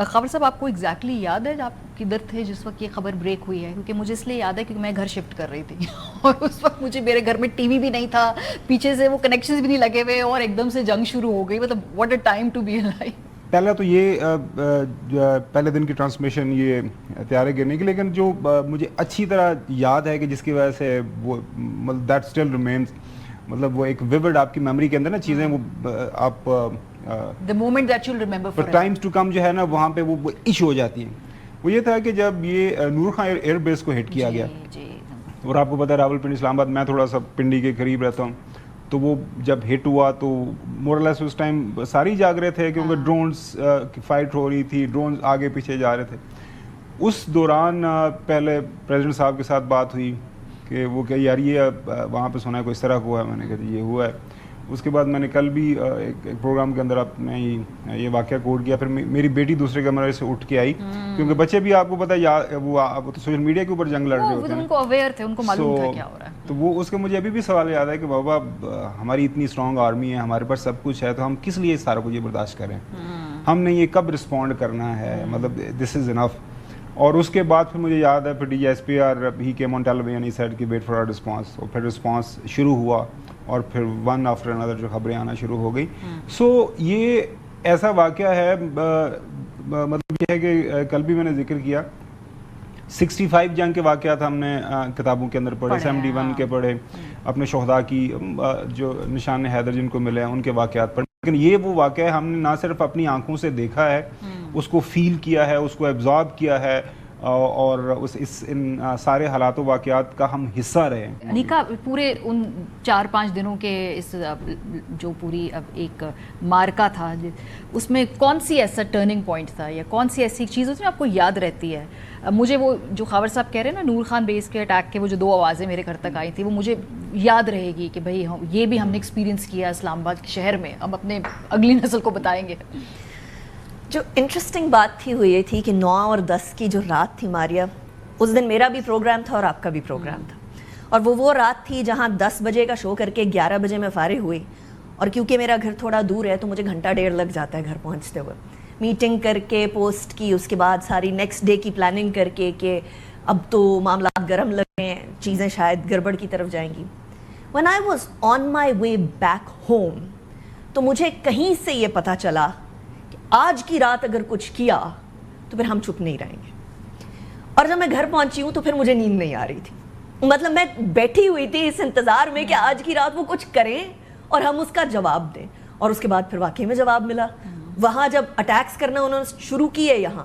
خبر صاحب آپ کو ایگزیکٹلی یاد ہے آپ کدھر تھے جس وقت یہ خبر بریک ہوئی ہے؟ کیونکہ مجھے اس لیے یاد ہے کیونکہ میں گھر شفٹ کر رہی تھی اور اس وقت مجھے میرے گھر میں ٹی وی بھی نہیں تھا, پیچھے سے وہ کنیکشنز بھی نہیں لگے ہوئے, اور ایک دم سے جنگ شروع ہو گئی. مطلب what a time to be alive. پہلا تو یہ پہلے دن کی ٹرانسمیشن یہ تیارے گرنے کی, لیکن جو مجھے اچھی طرح یاد ہے کہ جس کی وجہ سے وہ مطلب دیٹ اسٹل ریمینز, مطلب وہ ایک ویورڈ آپ کی میموری کے اندر نا چیزیں وہ آپ the moment that you'll remember for times to come جو ہے نا وہاں پہ وہ ایشو ہو جاتی ہیں. وہ یہ تھا کہ جب یہ نور خان ایئر بیس کو ہٹ کیا گیا, اور آپ کو پتہ ہے راول پنڈی اسلام آباد, میں تھوڑا سا پنڈی کے قریب رہتا ہوں, تو وہ جب ہٹ ہوا تو مورلیس اس ٹائم ساری جاگ رہے تھے کیونکہ ڈرونز کی فائٹ ہو رہی تھی, ڈرونز آگے پیچھے جا رہے تھے. اس دوران پہلے پریزیڈنٹ صاحب کے ساتھ بات ہوئی کہ وہ کہ یار یہ وہاں پہ سنا ہے کوئی اس طرح ہوا ہے. میں نے کہا یہ ہوا ہے. اس کے بعد میں نے کل بھی ایک پروگرام کے اندر میں یہ واقعہ کوٹ کیا. پھر میری بیٹی دوسرے کمرے سے اٹھ کے آئی, کیونکہ بچے بھی آپ کو پتہ ہے وہ سوشل میڈیا کے اوپر جنگ لڑ رہے ہوتے ہیں, ان کو اویئر تھے, ان کو معلوم تھا کیا ہو رہا ہے. تو وہ اس کا مجھے ابھی بھی سوال یاد ہے کہ بابا ہماری اتنی اسٹرانگ آرمی ہے, ہمارے پاس سب کچھ ہے, تو ہم کس لیے سارا کچھ یہ برداشت کریں, ہم نے یہ کب رسپونڈ کرنا ہے, مطلب دس از انف. اور اس کے بعد پھر مجھے یاد ہے پھر D G S P R he came on television, he said کہ ویٹ فار آور رسپانس, اور پھر رسپانس شروع ہوا اور پھر ون آفٹر انادر جو خبریں آنا شروع ہو گئی. سو یہ ایسا واقعہ ہے, مطلب یہ ہے کہ کل بھی میں نے ذکر کیا 65 جنگ کے واقعات ہم نے کتابوں کے اندر پڑھے, 71 کے پڑھے, اپنے شہداء کی جو نشان حیدر جن کو ملے ہیں ان کے واقعات پڑھے. لیکن یہ وہ واقعہ ہے ہم نے نہ صرف اپنی آنکھوں سے دیکھا ہے, اس کو فیل کیا ہے, اس کو ایبزارب کیا ہے, اور ان سارے حالات و واقعات کا ہم حصہ رہے ہیں. انیکا, پورے ان 4-5 دنوں کے اس جو پوری اب ایک مارکا تھا, اس میں کون سی ایسا ٹرننگ پوائنٹ تھا یا کون سی ایسی چیز اس میں آپ کو یاد رہتی ہے؟ مجھے وہ جو خاور صاحب کہہ رہے ہیں نا نور خان بیس کے اٹیک کے وہ جو 2 آوازیں میرے گھر تک آئی تھی, وہ مجھے یاد رہے گی کہ بھائی یہ بھی ہم نے ایکسپیرینس کیا اسلام آباد کے شہر میں, ہم اپنے اگلی نسل کو بتائیں گے. جو انٹرسٹنگ بات تھی وہ یہ تھی کہ 9 اور 10 کی جو رات تھی ماریا, اس دن میرا بھی پروگرام تھا اور آپ کا بھی پروگرام تھا, اور وہ رات تھی جہاں 10 بجے کا شو کر کے 11 بجے میں فارغ ہوئی, اور کیونکہ میرا گھر تھوڑا دور ہے تو مجھے گھنٹہ ڈیڑھ لگ جاتا ہے گھر پہنچتے ہوئے. میٹنگ کر کے پوسٹ کی, اس کے بعد ساری نیکسٹ ڈے کی پلاننگ کر کے کہ اب تو معاملات گرم لگ رہے ہیں, چیزیں شاید گڑبڑ کی طرف جائیں گی. when I was on my way back home تو مجھے کہیں سے یہ پتہ چلا کہ آج کی رات اگر کچھ کیا تو پھر ہم چپ نہیں رہیں گے. اور جب میں گھر پہنچی ہوں تو پھر مجھے نیند نہیں آ رہی تھی, مطلب میں بیٹھی ہوئی تھی اس انتظار میں کہ آج کی رات وہ کچھ کریں اور ہم اس کا جواب دیں. اور اس کے بعد پھر واقعی میں جواب ملا. وہاں جب اٹیکس کرنا انہوں نے شروع کیے یہاں,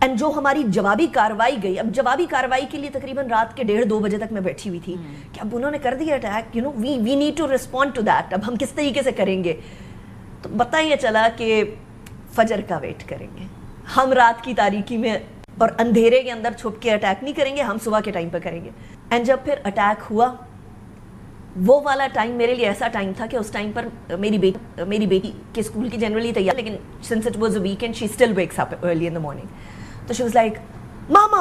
اینڈ جو ہماری جوابی کارروائی گئی, اب جوابی کارروائی کے لیے تقریباً رات کے 1:30-2 بجے تک میں بیٹھی ہوئی تھی کہ اب انہوں نے کر دیا attack, you know we need to respond to that, اب ہم کس طریقے سے کریں گے. تو پتہ یہ چلا کہ فجر کا ویٹ کریں گے, ہم رات کی تاریکی میں اور اندھیرے کے اندر چھپ کے اٹیک نہیں کریں گے, ہم صبح کے ٹائم پہ کریں گے. اینڈ جب پھر اٹیک ہوا, وہ والا ٹائم میرے لیے ایسا ٹائم تھا کہ اس ٹائم پر میری بیٹی کے اسکول کی جنرلی تیار, لیکن since it was a weekend she still wakes up early in the morning. So she was like, Mama,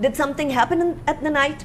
did something happen at the night?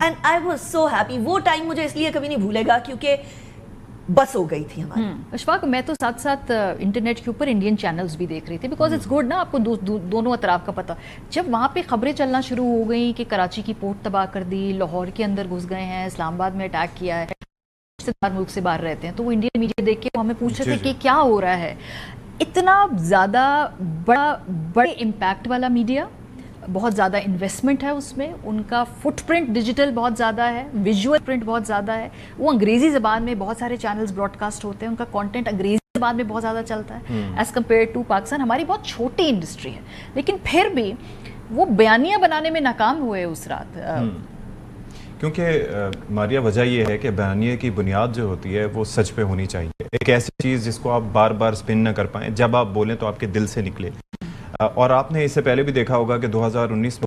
And I was so happy. وہ time مجھے اس لیے کبھی نہیں بھولے گا کیونکہ بس ہو گئی تھی ہماری. اشفاق, میں تو ساتھ ساتھ انٹرنیٹ کے اوپر انڈین چینلز بھی دیکھ رہی تھی, بیکاز اٹس گڈ نا آپ کو دونوں اطراف کا پتہ. جب وہاں پہ خبریں چلنا شروع ہو گئیں کہ کراچی کی پورٹ تباہ کر دی, لاہور کے اندر گھس گئے ہیں, اسلام آباد میں اٹیک کیا ہے, ملک سے باہر رہتے ہیں, تو وہ انڈین میڈیا دیکھ کے ہمیں پوچھ رہے تھے کہ کیا ہو رہا ہے. اتنا زیادہ بڑے امپیکٹ والا میڈیا, بہت زیادہ انویسٹمنٹ ہے اس میں, ان کا فٹ پرنٹ ڈیجیٹل بہت زیادہ ہے, ویژول پرنٹ بہت زیادہ ہے, وہ انگریزی زبان میں بہت سارے چینلز براڈ کاسٹ ہوتے ہیں, ان کا کانٹینٹ انگریزی زبان میں بہت زیادہ چلتا ہے ایز کمپیئر ٹو پاکستان. ہماری بہت چھوٹی انڈسٹری ہے, لیکن پھر بھی وہ بیانیہ بنانے میں ناکام ہوئے اس رات. کیونکہ ماریا وجہ یہ ہے کہ بیانیے کی بنیاد جو ہوتی ہے وہ سچ پہ ہونی چاہیے, ایک ایسی چیز جس کو آپ بار بار سپن نہ کر پائیں, جب آپ بولیں تو آپ کے دل سے نکلے. اور آپ نے اس سے پہلے بھی دیکھا ہوگا کہ 2019 میں